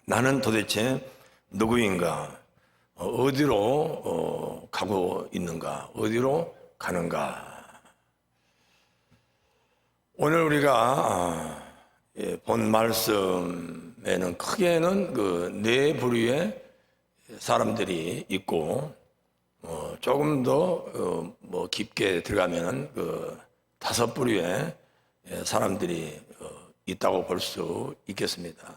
나는 도대체 누구인가? 어디로 가고 있는가? 어디로 가는가? 오늘 우리가 본 말씀에는 크게는 그 네 부류의 사람들이 있고, 조금 더 깊게 들어가면은 그 다섯 부류의 사람들이 있다고 볼 수 있겠습니다.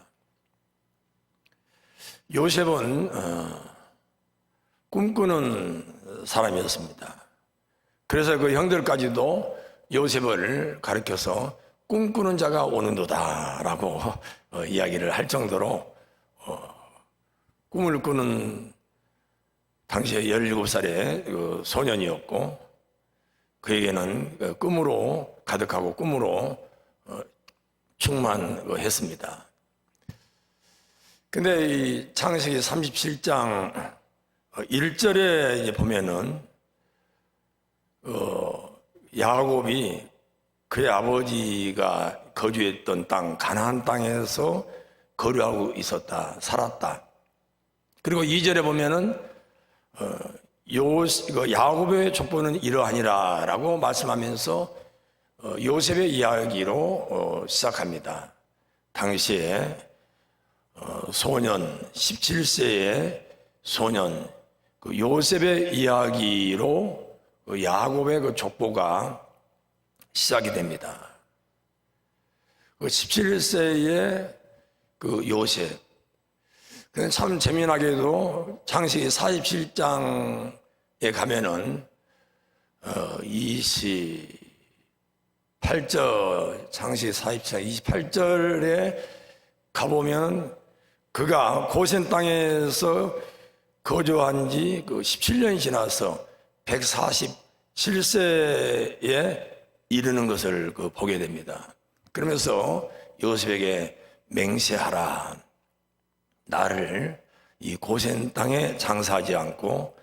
요셉은 꿈꾸는 사람이었습니다. 그래서 그 형들까지도 요셉을 가리켜서 꿈꾸는 자가 오는도다 라고 이야기를 할 정도로 꿈을 꾸는 당시에 17살의 그 소년이었고, 그에게는 꿈으로 가득하고 꿈으로 충만했습니다. 근데 이 창세기 37장 1절에 이제 보면은 야곱이 그의 아버지가 거주했던 땅 가나안 땅에서 거류하고 있었다, 살았다. 그리고 2절에 보면은 야곱의 족보는 이러하니라 라고 말씀하면서 요셉의 이야기로 시작합니다. 당시에 소년 17세의 소년 그 요셉의 이야기로 야곱의 그 족보가 시작이 됩니다. 그 17세의 그 요셉, 참 재미나게도 창세기 47장에 가면은 28절, 창세기 47장 28절에 가보면 그가 고센 땅에서 거주한 지 그 17년이 지나서 147세에 이르는 것을 보게 됩니다. 그러면서 요셉에게 맹세하라. 나를 이 고센 땅에 장사하지 않고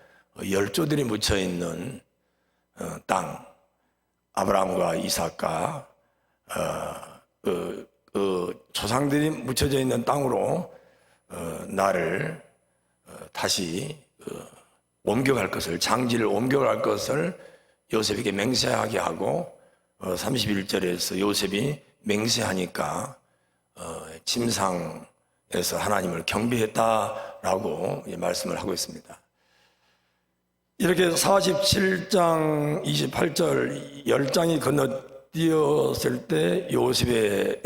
열조들이 묻혀 있는 땅, 아브라함과 이삭과 조상들이 묻혀져 있는 땅으로 나를 다시 옮겨갈 것을, 장지를 옮겨갈 것을 요셉에게 맹세하게 하고 31절에서 요셉이 맹세하니까 침상에서 하나님을 경배했다라고 말씀을 하고 있습니다. 이렇게 47장 28절 10장이 건너뛰었을 때 요셉의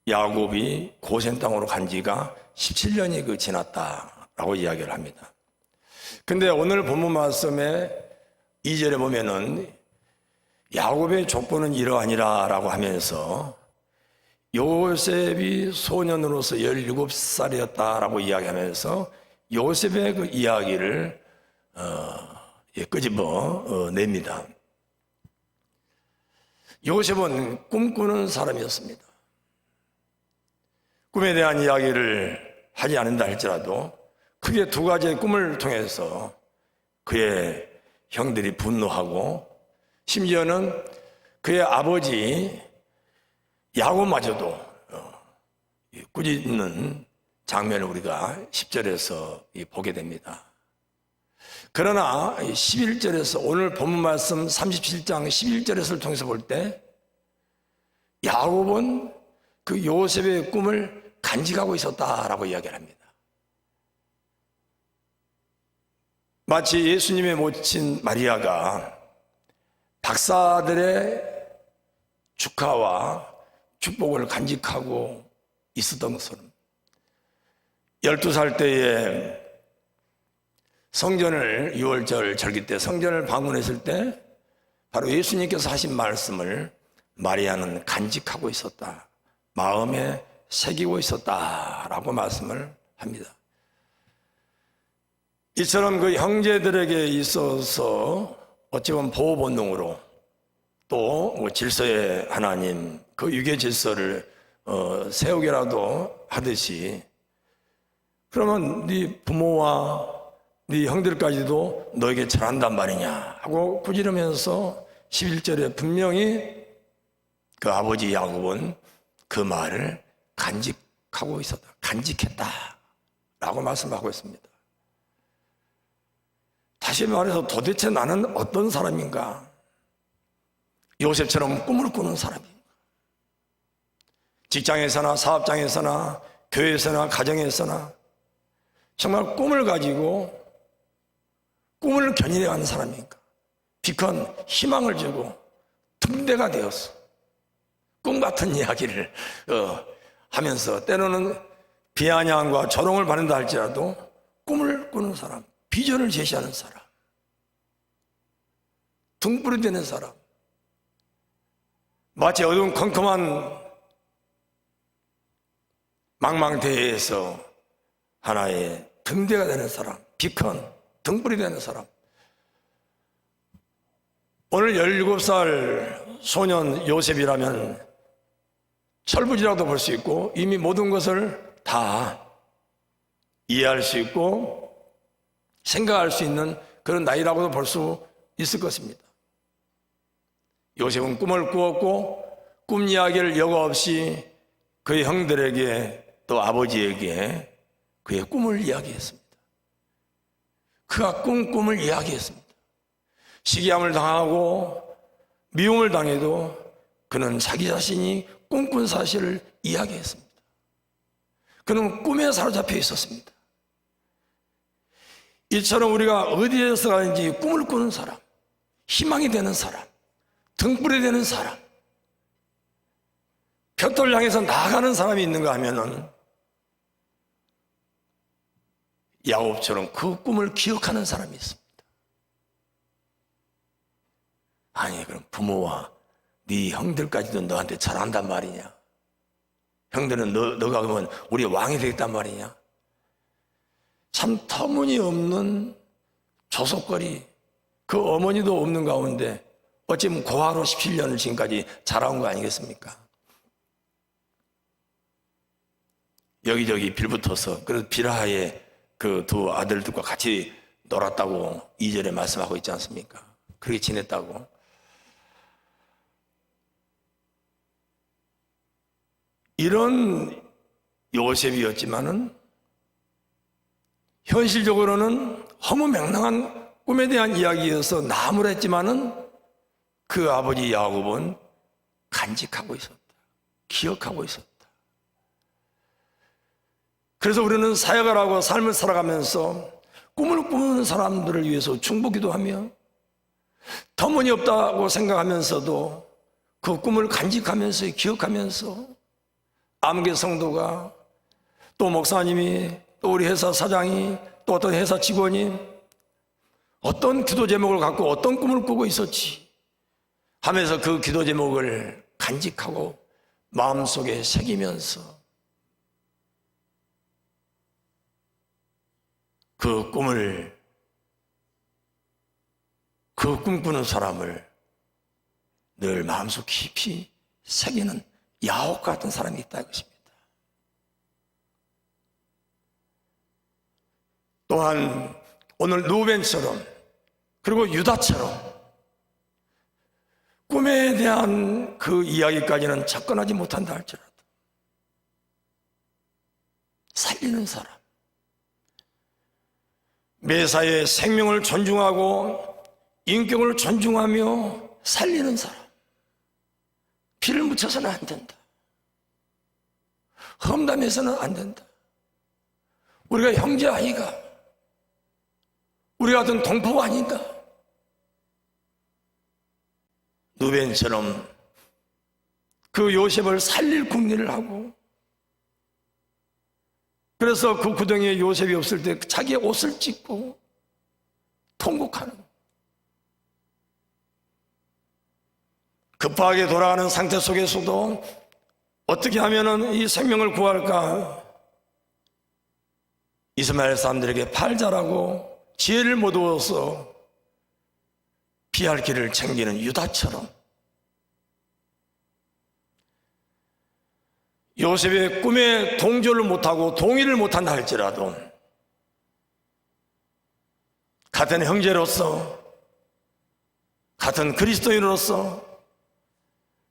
야곱이 고센 땅으로 간 지가 17년이 지났다라고 이야기를 합니다. 근데 오늘 본문 말씀에 2절에 보면은 야곱의 족보는 이러하니라 라고 하면서 요셉이 소년으로서 17살이었다라고 이야기하면서 요셉의 그 이야기를 끄집어 냅니다. 요셉은 꿈꾸는 사람이었습니다. 꿈에 대한 이야기를 하지 않는다 할지라도 크게 두 가지의 꿈을 통해서 그의 형들이 분노하고 심지어는 그의 아버지 야곱마저도 꾸짖는 장면을 우리가 10절에서 보게 됩니다. 그러나 11절에서 오늘 본문 말씀 37장 11절에서를 통해서 볼 때 야곱은 그 요셉의 꿈을 간직하고 있었다라고 이야기를 합니다. 마치 예수님의 모친 마리아가 박사들의 축하와 축복을 간직하고 있었던 것처럼 12살 때에 성전을 6월절 절기 때 성전을 방문했을 때 바로 예수님께서 하신 말씀을 마리아는 간직하고 있었다, 마음에 새기고 있었다라고 말씀을 합니다. 이처럼 그 형제들에게 있어서 어찌 보면 보호 본능으로 또 질서의 하나님, 그 유괴 질서를 세우게라도 하듯이, 그러면 네 부모와 네 형들까지도 너에게 잘한단 말이냐 하고 꾸지르면서 11절에 분명히 그 아버지 야곱은 그 말을 간직하고 기억하고 있었다, 간직했다 라고 말씀하고 있습니다. 다시 말해서 도대체 나는 어떤 사람인가? 요셉처럼 꿈을 꾸는 사람인가? 직장에서나 사업장에서나 교회에서나 가정에서나 정말 꿈을 가지고 꿈을 견인해가는 사람인가? 비컨 희망을 주고 등대가 되었어. 꿈 같은 이야기를 하면서 때로는 비아냥과 조롱을 받는다 할지라도 꿈을 꾸는 사람, 비전을 제시하는 사람, 등불이 되는 사람, 마치 어두운 컴컴한 망망대해에서 하나의 등대가 되는 사람, 비컨, 등불이 되는 사람. 오늘 17살 소년 요셉이라면 철부지라도 볼 수 있고 이미 모든 것을 다 이해할 수 있고 생각할 수 있는 그런 나이라고도 볼 수 있을 것입니다. 요셉은 꿈을 꾸었고 꿈 이야기를 여과 없이 그의 형들에게 또 아버지에게 그의 꿈을 이야기했습니다. 그가 꿈을 이야기했습니다. 시기함을 당하고 미움을 당해도 그는 자기 자신이 꿈꾼 사실을 이야기했습니다. 그는 꿈에 사로잡혀 있었습니다. 이처럼 우리가 어디에서 가는지 꿈을 꾸는 사람, 희망이 되는 사람, 등불이 되는 사람, 벽돌 향해서 나아가는 사람이 있는가 하면은 야곱처럼 그 꿈을 기억하는 사람이 있습니다. 아니 그럼 부모와 네 형들까지도 너한테 잘한단 말이냐? 형들은 너가 그러면 우리 왕이 되겠단 말이냐? 참 터무니없는 조속거리, 그 어머니도 없는 가운데 어찌면 고아로 17년을 지금까지 자라온 거 아니겠습니까? 여기저기 빌붙어서 그래서 비라하의 그 두 아들들과 같이 놀았다고 2절에 말씀하고 있지 않습니까? 그렇게 지냈다고. 이런 요셉이었지만은 현실적으로는 허무맹랑한 꿈에 대한 이야기여서 나무랬지만은 그 아버지 야곱은 간직하고 있었다. 기억하고 있었다. 그래서 우리는 사역을 하고 삶을 살아가면서 꿈을 꾸는 사람들을 위해서 중보기도 하며 터무니없다고 생각하면서도 그 꿈을 간직하면서 기억하면서 아무개 성도가 또 목사님이 또 우리 회사 사장이 또 어떤 회사 직원이 어떤 기도 제목을 갖고 어떤 꿈을 꾸고 있었지 하면서 그 기도 제목을 간직하고 마음속에 새기면서 그 꿈을, 그 꿈꾸는 사람을 늘 마음속 깊이 새기는 야곱 같은 사람이 있다 이것입니다. 또한 오늘 루벤처럼 그리고 유다처럼 꿈에 대한 그 이야기까지는 접근하지 못한다 할지라도 살리는 사람, 매사에 생명을 존중하고 인격을 존중하며 살리는 사람, 피를 묻혀서는 안 된다. 험담해서는 안 된다. 우리가 형제 아이가, 우리 같은 동포가 아닌가? 누벤처럼 그 요셉을 살릴 궁리를 하고, 그래서 그 구덩이에 요셉이 없을 때 자기의 옷을 찢고 통곡하는, 급하게 돌아가는 상태 속에서도 어떻게 하면 이 생명을 구할까? 이스마엘 사람들에게 팔자라고 지혜를 못 얻어서 피할 길을 챙기는 유다처럼 요셉의 꿈에 동조를 못하고 동의를 못한다 할지라도 같은 형제로서, 같은 그리스도인으로서,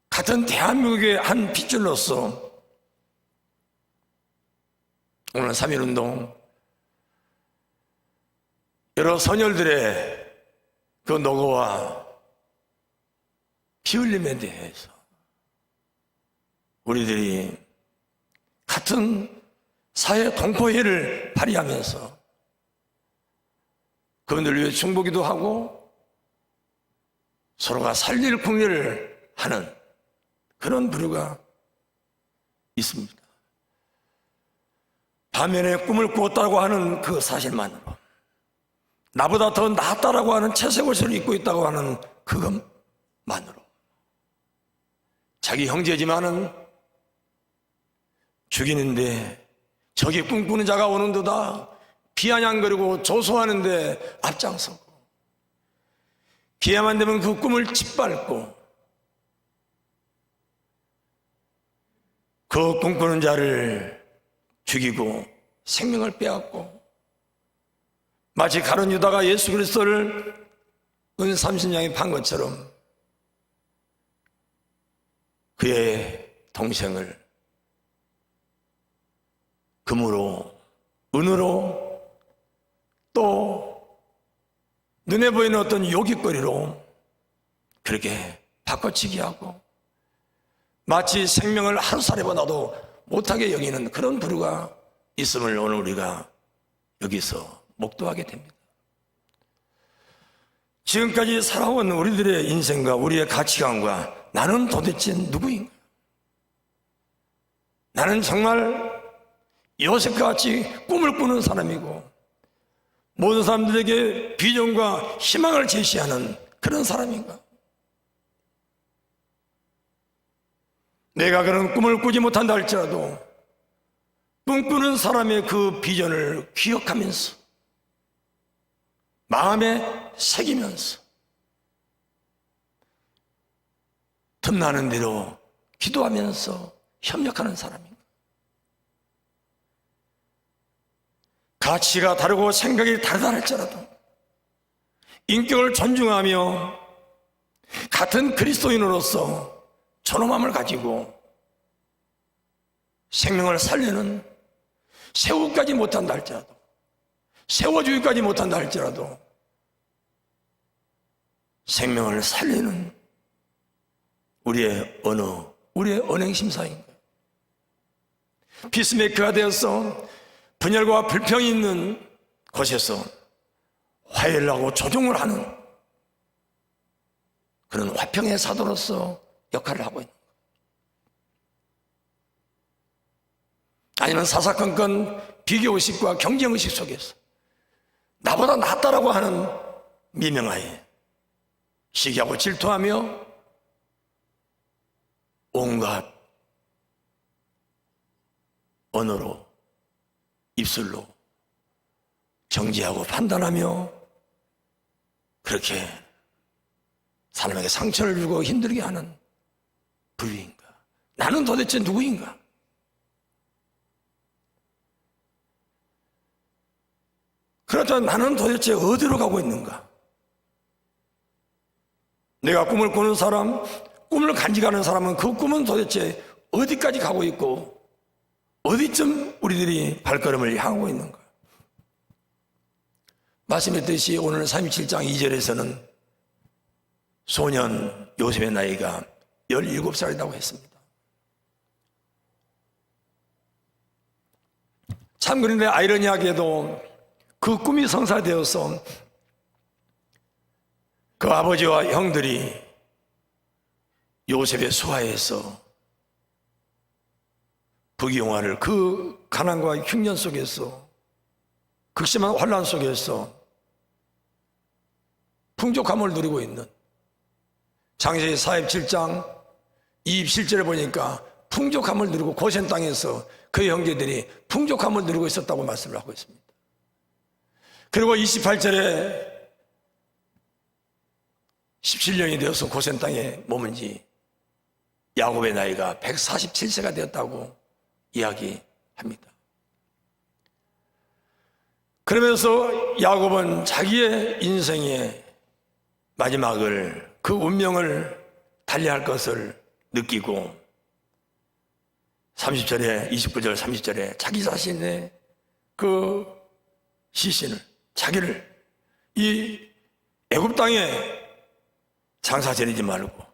같은 대한민국의 한 핏줄로서 오늘 3.1운동 여러 선열들의 그 노고와 피 흘림에 대해서 우리들이 같은 사회 공포회를 발휘하면서 그분들을 위해 중보기도 하고 서로가 살릴 궁리를 하는 그런 부류가 있습니다. 반면에 꿈을 꾸었다고 하는 그 사실만으로, 나보다 더 낫다라고 하는 채색 옷을 입고 있다고 하는 그것만으로, 자기 형제지만은 죽이는데 저기 꿈꾸는 자가 오는도다 비아냥거리고 조소하는데 앞장서고, 기회만 되면 그 꿈을 짓밟고 그 꿈꾸는 자를 죽이고 생명을 빼앗고, 마치 가룟 유다가 예수 그리스도를 은 30냥에 판 것처럼 그의 동생을 금으로, 은으로, 또 눈에 보이는 어떤 요깃거리로 그렇게 바꿔치기 하고 마치 생명을 하루살이고 나도 못하게 여기는 그런 부류가 있음을 오늘 우리가 여기서 목도하게 됩니다. 지금까지 살아온 우리들의 인생과 우리의 가치관과 나는 도대체 누구인가? 나는 정말 요셉과 같이 꿈을 꾸는 사람이고 모든 사람들에게 비전과 희망을 제시하는 그런 사람인가? 내가 그런 꿈을 꾸지 못한다 할지라도 꿈꾸는 사람의 그 비전을 기억하면서 마음에 새기면서 틈나는 대로 기도하면서 협력하는 사람입니다. 가치가 다르고 생각이 다르다 할지라도 인격을 존중하며 같은 그리스도인으로서 존엄함을 가지고 생명을 살리는, 세우기까지 못한다 할지라도, 세워주기까지 못한다 할지라도 생명을 살리는 우리의 언어, 우리의 언행심사인 거예요. 피스메이커가 되어서 분열과 불평이 있는 곳에서 화해를 하고 조정을 하는 그런 화평의 사도로서 역할을 하고 있는 거예요. 아니면 사사건건 비교의식과 경쟁의식 속에서 나보다 낫다라고 하는 미명하에 시기하고 질투하며 온갖 언어로, 입술로 정지하고 판단하며 그렇게 사람에게 상처를 주고 힘들게 하는 부류인가? 나는 도대체 누구인가? 그렇다면 나는 도대체 어디로 가고 있는가? 내가 꿈을 꾸는 사람, 꿈을 간직하는 사람은 그 꿈은 도대체 어디까지 가고 있고 어디쯤 우리들이 발걸음을 향하고 있는가? 말씀했듯이 오늘 37장 2절에서는 소년 요셉의 나이가 17살이라고 했습니다. 참 그런데 아이러니하게도 그 꿈이 성사되어서 그 아버지와 형들이 요셉의 수하에서 부귀영화를, 그 가난과 흉년 속에서, 극심한 환난 속에서 풍족함을 누리고 있는, 창세기 47장 27절에 보니까 풍족함을 누리고 고센 땅에서 그 형제들이 풍족함을 누리고 있었다고 말씀을 하고 있습니다. 그리고 28절에 17년이 되어서 고센 땅에 머문 지 야곱의 나이가 147세가 되었다고 이야기합니다. 그러면서 야곱은 자기의 인생의 마지막을, 그 운명을 달리할 것을 느끼고 30절에, 29절 30절에 자기 자신의 그 시신을, 자기를 이 애굽 땅에 장사 지내지 말고,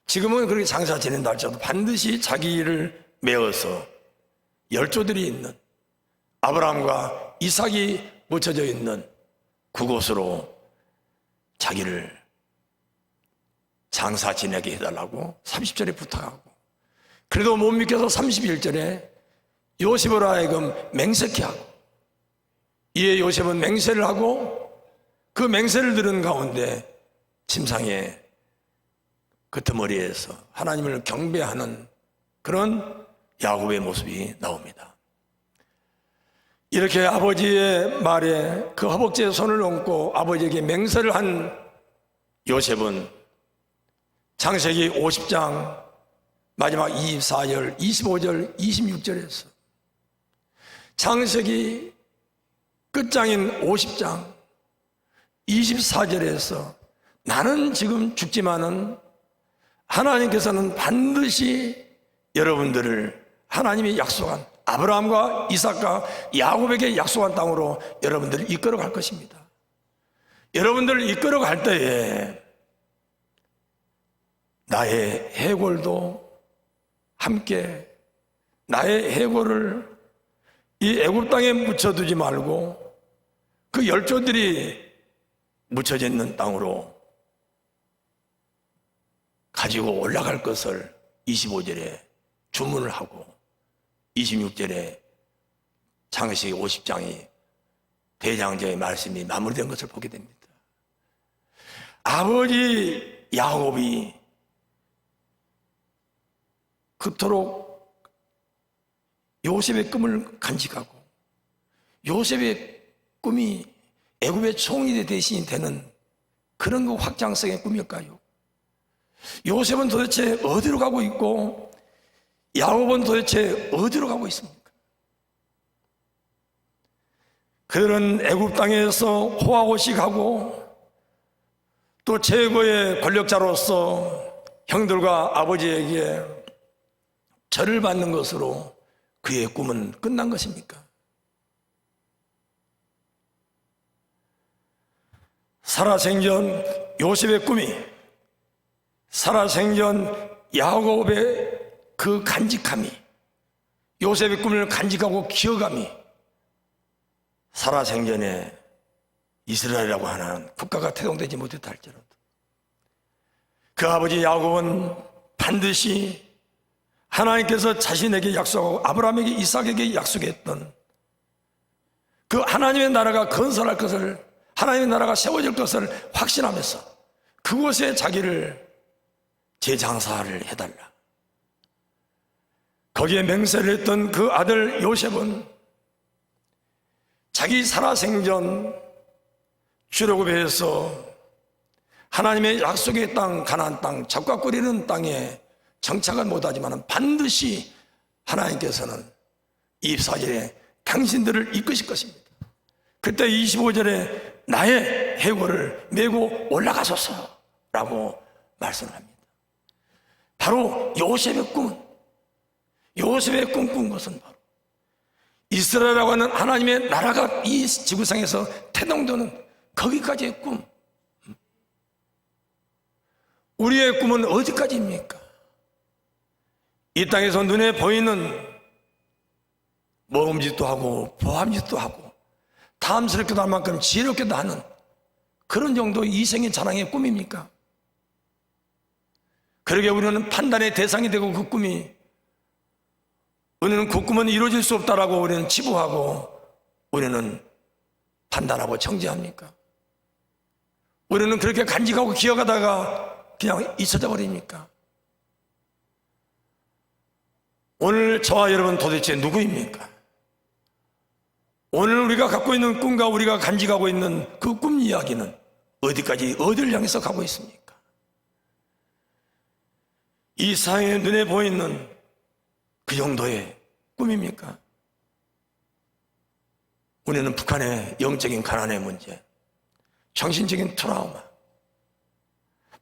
지금은 그렇게 장사 지낸다 할지라도 반드시 자기를 메어서 열조들이 있는, 아브라함과 이삭이 묻혀져 있는 그곳으로 자기를 장사 지내게 해달라고 30절에 부탁하고, 그래도 못 믿겨서 31절에 요셉을 하여금 맹세케 하고, 이에 요셉은 맹세를 하고 그 맹세를 들은 가운데 침상의 끄트머리에서 하나님을 경배하는 그런 야곱의 모습이 나옵니다. 이렇게 아버지의 말에 그 허벅지에 손을 얹고 아버지에게 맹세를 한 요셉은 창세기 50장 마지막 24절, 25절, 26절에서 창세기 끝장인 50장 24절에서 나는 지금 죽지만은 하나님께서는 반드시 여러분들을 하나님이 약속한 아브라함과 이삭과 야곱에게 약속한 땅으로 여러분들을 이끌어 갈 것입니다. 여러분들을 이끌어 갈 때에 나의 해골도 함께, 나의 해골을 이 애굽 땅에 묻혀두지 말고 그 열조들이 묻혀져 있는 땅으로 가지고 올라갈 것을 25절에 주문을 하고 26절에 창세기 50장이 대장자의 말씀이 마무리된 것을 보게 됩니다. 아버지 야곱이 그토록 요셉의 꿈을 간직하고, 요셉의 꿈이 애굽의 총리 대신이 되는 그런 그 확장성의 꿈일까요? 요셉은 도대체 어디로 가고 있고 야곱은 도대체 어디로 가고 있습니까? 그들은 애굽 땅에서 호화호식하고 또 최고의 권력자로서 형들과 아버지에게 절을 받는 것으로 그의 꿈은 끝난 것입니까? 살아생전 요셉의 꿈이, 살아생전 야곱의 그 간직함이, 요셉의 꿈을 간직하고 기억함이 살아생전에 이스라엘이라고 하는 국가가 태동되지 못했다 할지라도 그 아버지 야곱은 반드시 하나님께서 자신에게 약속하고 아브라함에게 이삭에게 약속했던 그 하나님의 나라가 건설할 것을, 하나님의 나라가 세워질 것을 확신하면서 그곳에 자기를 재장사를 해달라, 거기에 맹세를 했던 그 아들 요셉은 자기 살아생전 출애굽에서 하나님의 약속의 땅, 가나안 땅, 젖과 꿀이는 땅에 정착을 못하지만 반드시 하나님께서는 24절에 당신들을 이끄실 것입니다. 그때 25절에 나의 해골을 메고 올라가소서라고 말씀합니다. 바로 요셉의 꿈은, 요셉의 꿈꾼 것은 바로 이스라엘이라고 하는 하나님의 나라가 이 지구상에서 태동되는 거기까지의 꿈. 우리의 꿈은 어디까지입니까? 이 땅에서 눈에 보이는 모험짓도 하고 보암짓도 하고 탐스럽게도 할 만큼 지혜롭게도 하는 그런 정도 이생의 자랑의 꿈입니까? 그러게 우리는 판단의 대상이 되고 그 꿈이, 우리는 그 꿈은 이루어질 수 없다라고 우리는 치부하고 우리는 판단하고 정죄합니까? 우리는 그렇게 간직하고 기억하다가 그냥 잊혀져 버립니까? 오늘 저와 여러분 도대체 누구입니까? 오늘 우리가 갖고 있는 꿈과 우리가 간직하고 있는 그 꿈 이야기는 어디까지, 어디를 향해서 가고 있습니까? 이 세상의 눈에 보이는 그 정도의 꿈입니까? 우리는 북한의 영적인 가난의 문제, 정신적인 트라우마,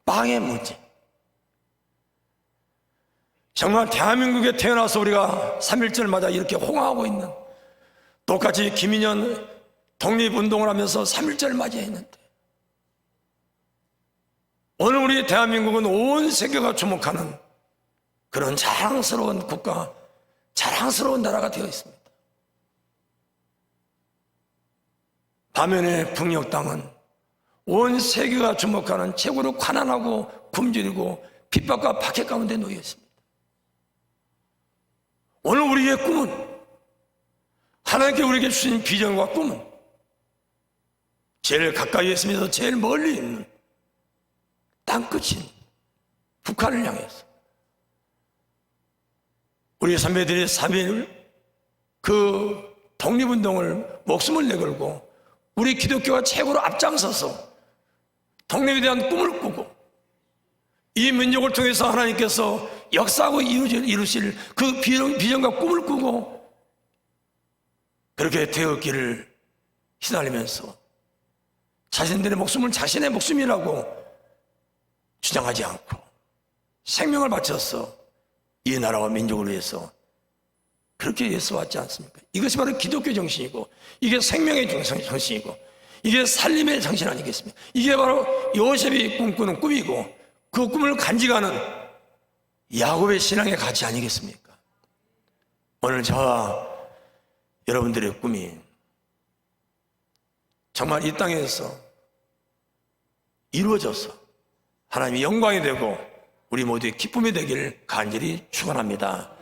빵의 문제, 정말 대한민국에 태어나서 우리가 3.1절 맞아 이렇게 홍하고 있는 똑같이 김인현 독립운동을 하면서 3.1절을 맞이했는데 오늘 우리 대한민국은 온 세계가 주목하는 그런 자랑스러운 국가, 자랑스러운 나라가 되어 있습니다. 반면에 북녘 땅은 온 세계가 주목하는 최고로 가난하고 굶주리고 핍박과 박해 가운데 놓여 있습니다. 오늘 우리의 꿈은, 하나님께 우리에게 주신 비전과 꿈은 제일 가까이 있으면서 제일 멀리 있는 땅끝인 북한을 향해서 우리 선배들이 3.1 그 독립운동을 목숨을 내걸고 우리 기독교가 최고로 앞장서서 독립에 대한 꿈을 꾸고 이 민족을 통해서 하나님께서 역사하고 이루실 그 비전과 꿈을 꾸고 그렇게 되었기를 시달리면서 자신들의 목숨을 자신의 목숨이라고 주장하지 않고 생명을 바쳐서 이 나라와 민족을 위해서 그렇게 애써왔지 않습니까? 이것이 바로 기독교 정신이고 이게 생명의 정신이고 이게 살림의 정신 아니겠습니까? 이게 바로 요셉이 꿈꾸는 꿈이고 그 꿈을 간직하는 야곱의 신앙의 가치 아니겠습니까? 오늘 저와 여러분들의 꿈이 정말 이 땅에서 이루어져서 하나님의 영광이 되고 우리 모두의 기쁨이 되기를 간절히 축원합니다.